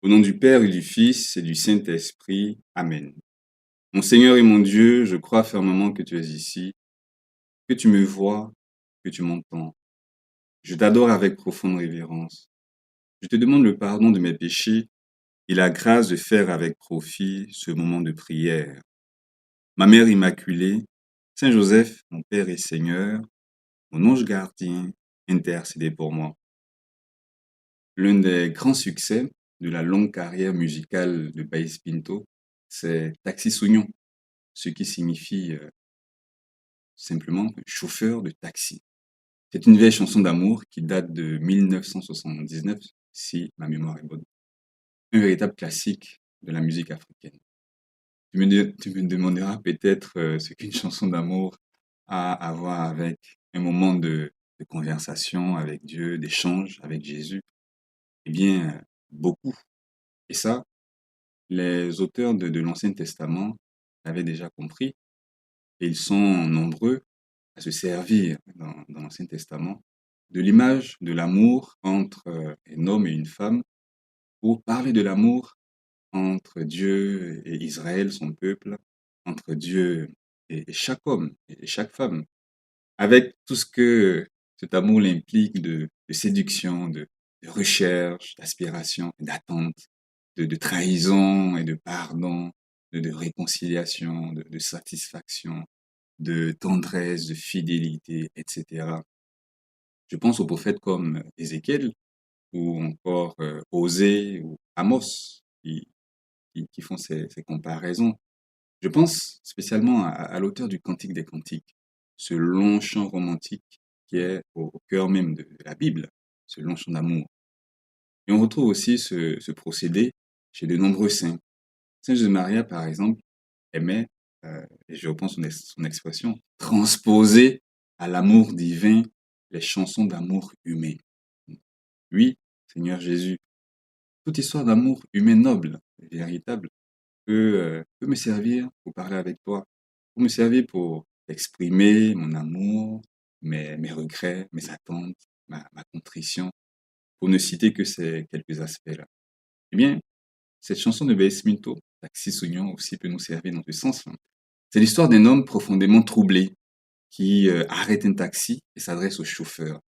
Au nom du Père et du Fils et du Saint-Esprit. Amen. Mon Seigneur et mon Dieu, je crois fermement que tu es ici, que tu me vois, que tu m'entends. Je t'adore avec profonde révérence. Je te demande le pardon de mes péchés et la grâce de faire avec profit ce moment de prière. Ma Mère Immaculée, Saint Joseph, mon Père et Seigneur, mon ange gardien, intercédez pour moi. L'un des grands succès de la longue carrière musicale de Baïs Pinto, c'est Taxi Sougnon, ce qui signifie simplement chauffeur de taxi. C'est une vieille chanson d'amour qui date de 1979, si ma mémoire est bonne. Un véritable classique de la musique africaine. Tu me demanderas peut-être ce qu'une chanson d'amour a à voir avec un moment de conversation avec Dieu, d'échange avec Jésus. Eh bien, beaucoup. Et ça, les auteurs de l'Ancien Testament l'avaient déjà compris. Et ils sont nombreux à se servir dans l'Ancien Testament de l'image de l'amour entre un homme et une femme pour parler de l'amour entre Dieu et Israël, son peuple, entre Dieu et chaque homme et chaque femme, avec tout ce que cet amour implique de séduction, de recherche, d'aspiration, d'attente, de trahison et de pardon, de réconciliation, de satisfaction, de tendresse, de fidélité, etc. Je pense aux prophètes comme Ézéchiel ou encore Osée ou Amos qui font ces comparaisons. Je pense spécialement à l'auteur du Cantique des Cantiques, ce long chant romantique qui est au cœur même de la Bible, ce long chant d'amour. Et on retrouve aussi ce procédé chez de nombreux saints. Saint José Maria, par exemple, aimait, et je reprends son expression, transposer à l'amour divin les chansons d'amour humain. Oui, Seigneur Jésus, toute histoire d'amour humain noble, véritable, peut me servir pour parler avec toi, pour me servir pour exprimer mon amour, mes regrets, mes attentes, ma contrition, pour ne citer que ces quelques aspects-là. Eh bien, cette chanson de Baïs Minto, Taxi Sougnon aussi peut nous servir dans ce sens-là. C'est l'histoire d'un homme profondément troublé qui arrête un taxi et s'adresse au chauffeur.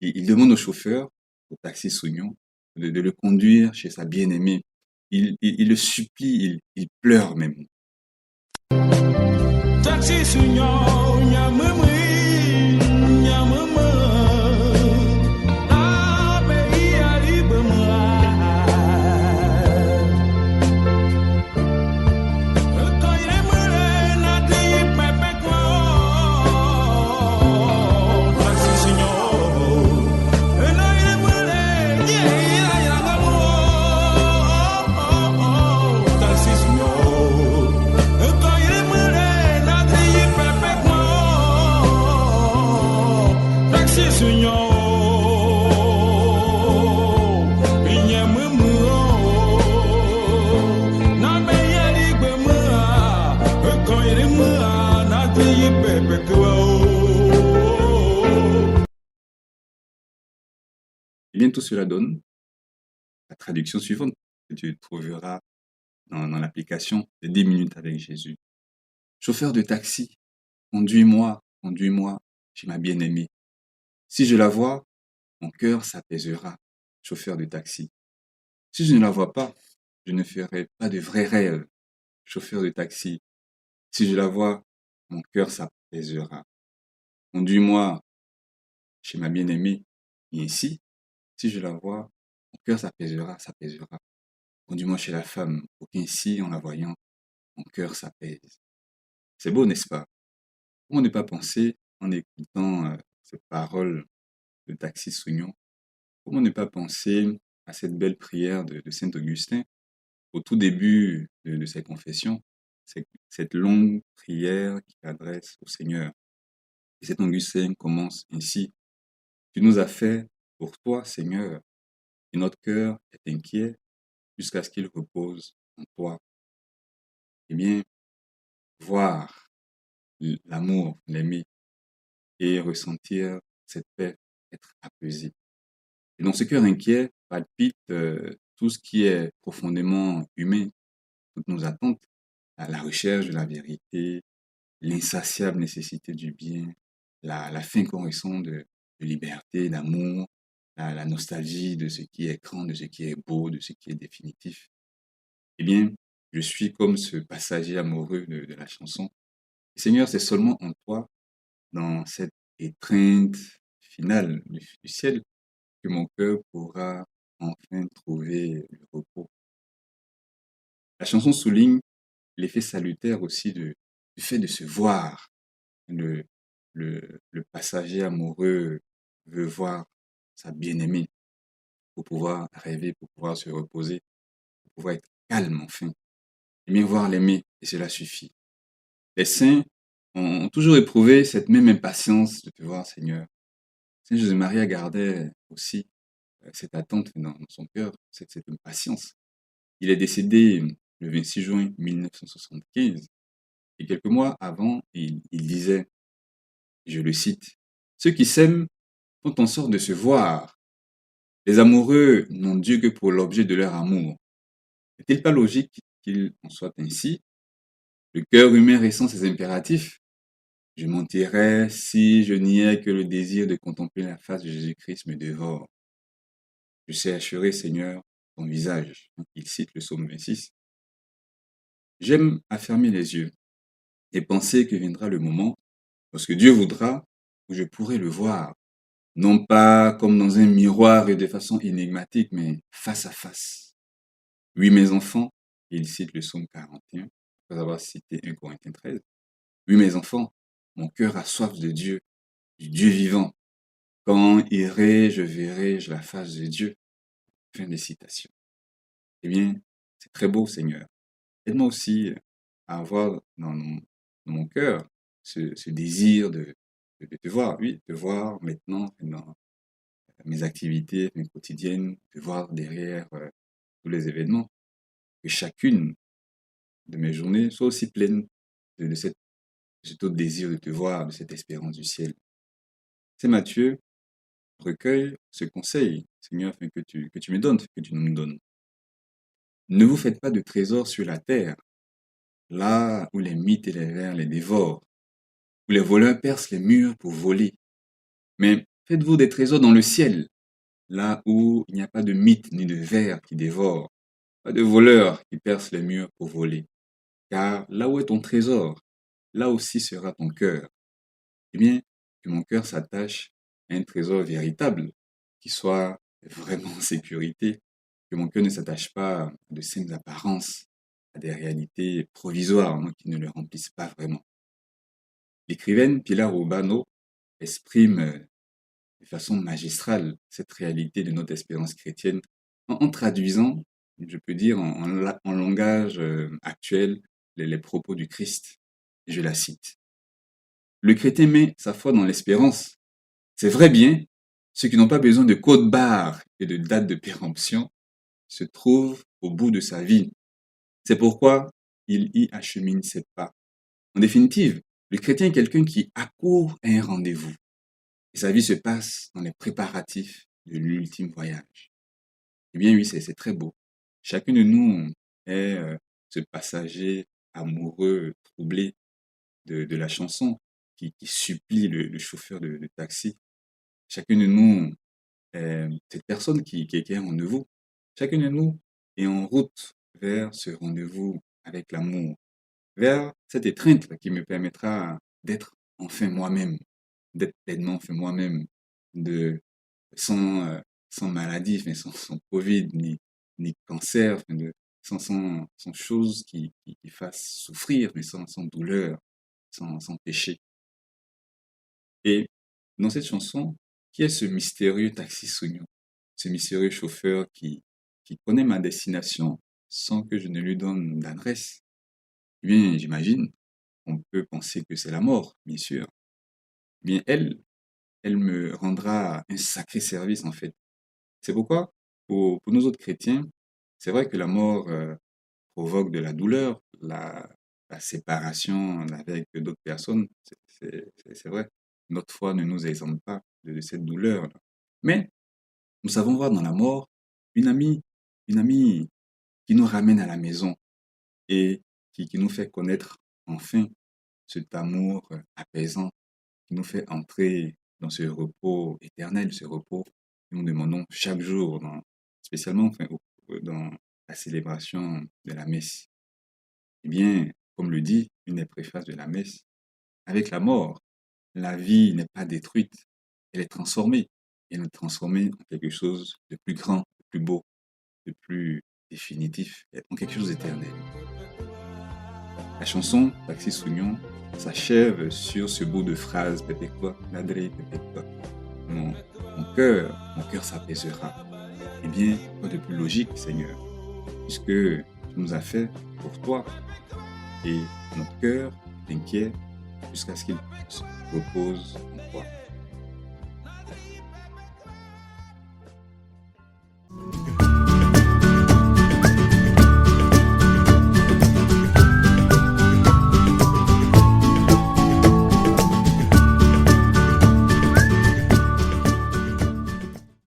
Il demande au chauffeur, au taxi Sougnon, de le conduire chez sa bien-aimée. Il le supplie, il pleure même. Taxi Sougnon, Eh bien, tout cela donne la traduction suivante que tu trouveras dans l'application de 10 minutes avec Jésus. Chauffeur de taxi, conduis-moi, conduis-moi chez ma bien-aimée. Si je la vois, mon cœur s'apaisera. Chauffeur de taxi. Si je ne la vois pas, je ne ferai pas de vrais rêves. Chauffeur de taxi. Si je la vois, mon cœur s'apaisera. Conduis-moi chez ma bien-aimée. Et ainsi, si je la vois, mon cœur s'apaisera, s'apaisera. Conduis-moi chez la femme, pour qu'ainsi, en la voyant, mon cœur s'apaise. C'est beau, n'est-ce pas? Comment ne pas penser, en écoutant ces paroles de Taxi Sougnon, comment ne pas penser à cette belle prière de Saint Augustin au tout début de ses confessions, cette longue prière qu'il adresse au Seigneur. Et Saint Augustin commence ainsi. Tu nous as fait pour toi, Seigneur, et notre cœur est inquiet jusqu'à ce qu'il repose en toi. Eh bien, voir l'amour, l'aimer et ressentir cette paix, être apaisé. Et dans ce cœur inquiet palpite tout ce qui est profondément humain, toutes nos attentes, la recherche de la vérité, l'insatiable nécessité du bien, la faim qu'on ressent de liberté, d'amour, la nostalgie de ce qui est grand, de ce qui est beau, de ce qui est définitif. Eh bien, je suis comme ce passager amoureux de la chanson. Seigneur, c'est seulement en toi, dans cette étreinte finale du ciel, que mon cœur pourra enfin trouver le repos. La chanson souligne l'effet salutaire aussi du fait de se voir. Le, le passager amoureux veut voir sa bien-aimée pour pouvoir rêver, pour pouvoir se reposer, pour pouvoir être calme enfin. Et bien voir l'aimer, et cela suffit. Les saints ont toujours éprouvé cette même impatience de te voir, Seigneur. Saint José Maria gardait aussi cette attente dans son cœur, cette impatience. Il est décédé le 26 juin 1975 et quelques mois avant, il disait, je le cite, ceux qui s'aiment font en sorte de se voir. Les amoureux n'ont Dieu que pour l'objet de leur amour. N'est-il pas logique qu'il en soit ainsi? Le cœur humain ressent ses impératifs. Je mentirais si je niais que le désir de contempler la face de Jésus-Christ me dévore. Je sais assurer, Seigneur, ton visage. Il cite le psaume 26. J'aime affermer les yeux et penser que viendra le moment, lorsque Dieu voudra, où je pourrai le voir, non pas comme dans un miroir et de façon énigmatique, mais face à face. Oui, mes enfants, il cite le psaume 41, après avoir cité 1 Corinthiens 13. Oui, mes enfants, mon cœur a soif de Dieu, du Dieu vivant. Quand irai-je, verrai-je la face de Dieu? Fin de citation. Eh bien, c'est très beau, Seigneur. Aide-moi aussi à avoir dans mon cœur ce désir de te voir, oui, te voir maintenant dans mes activités, mes quotidiennes, te voir derrière tous les événements, que chacune de mes journées soit aussi pleine de cet autre désir de te voir, de cette espérance du ciel. C'est Matthieu recueille ce conseil, Seigneur, afin que tu me donnes, que tu nous donnes. Ne vous faites pas de trésors sur la terre, là où les mythes et les vers les dévorent, où les voleurs percent les murs pour voler. Mais faites-vous des trésors dans le ciel, là où il n'y a pas de mythes ni de vers qui dévorent, pas de voleurs qui percent les murs pour voler. Car là où est ton trésor, là aussi sera ton cœur. Eh bien, que mon cœur s'attache à un trésor véritable, qui soit vraiment en sécurité, que mon cœur ne s'attache pas à de simples apparences, à des réalités provisoires, non, qui ne le remplissent pas vraiment. L'écrivaine Pilar Urbano exprime de façon magistrale cette réalité de notre espérance chrétienne en traduisant, je peux dire, en langage actuel, les propos du Christ. Je la cite. Le chrétien met sa foi dans l'espérance. C'est vrai bien, ceux qui n'ont pas besoin de code barre et de date de péremption se trouvent au bout de sa vie. C'est pourquoi il y achemine ses pas. En définitive, le chrétien est quelqu'un qui accourt à un rendez-vous. Et sa vie se passe dans les préparatifs de l'ultime voyage. Eh bien oui, c'est très beau. Chacun de nous est ce passager amoureux, troublé de la chanson qui supplie le chauffeur de taxi. Chacun de nous est cette personne qui est un rendez-vous. Chacun de nous est en route vers ce rendez-vous avec l'amour, vers cette étreinte qui me permettra d'être enfin moi-même, d'être pleinement enfin moi-même, de sans, sans maladie, enfin, sans Covid, ni cancer, enfin, sans choses qui fassent souffrir, mais sans douleur, sans péché. Et dans cette chanson, qui est ce mystérieux taxi Sogno, ce mystérieux chauffeur qui connaît ma destination sans que je ne lui donne d'adresse? Eh bien, j'imagine, on peut penser que c'est la mort, bien sûr. Eh bien, elle me rendra un sacré service, en fait. C'est pourquoi, pour nous autres chrétiens, c'est vrai que la mort provoque de la douleur, la séparation avec d'autres personnes, c'est vrai. Notre foi ne nous exempte pas de cette douleur-là. Mais nous savons voir dans la mort une amie une amie qui nous ramène à la maison et qui nous fait connaître enfin cet amour apaisant, qui nous fait entrer dans ce repos éternel, ce repos que nous demandons chaque jour, spécialement enfin, dans la célébration de la messe. Eh bien, comme le dit une des préfaces de la messe, avec la mort, la vie n'est pas détruite, elle est transformée. Elle est transformée en quelque chose de plus grand, de plus beau, de plus définitif, en quelque chose d'éternel. La chanson Taxi Sounion s'achève sur ce bout de phrase Perpetua, Ladre Perpetua. Mon, mon cœur s'apaisera. Eh bien, quoi de plus logique, Seigneur, puisque tu nous as fait pour toi et notre cœur est inquiet jusqu'à ce qu'il se repose en toi.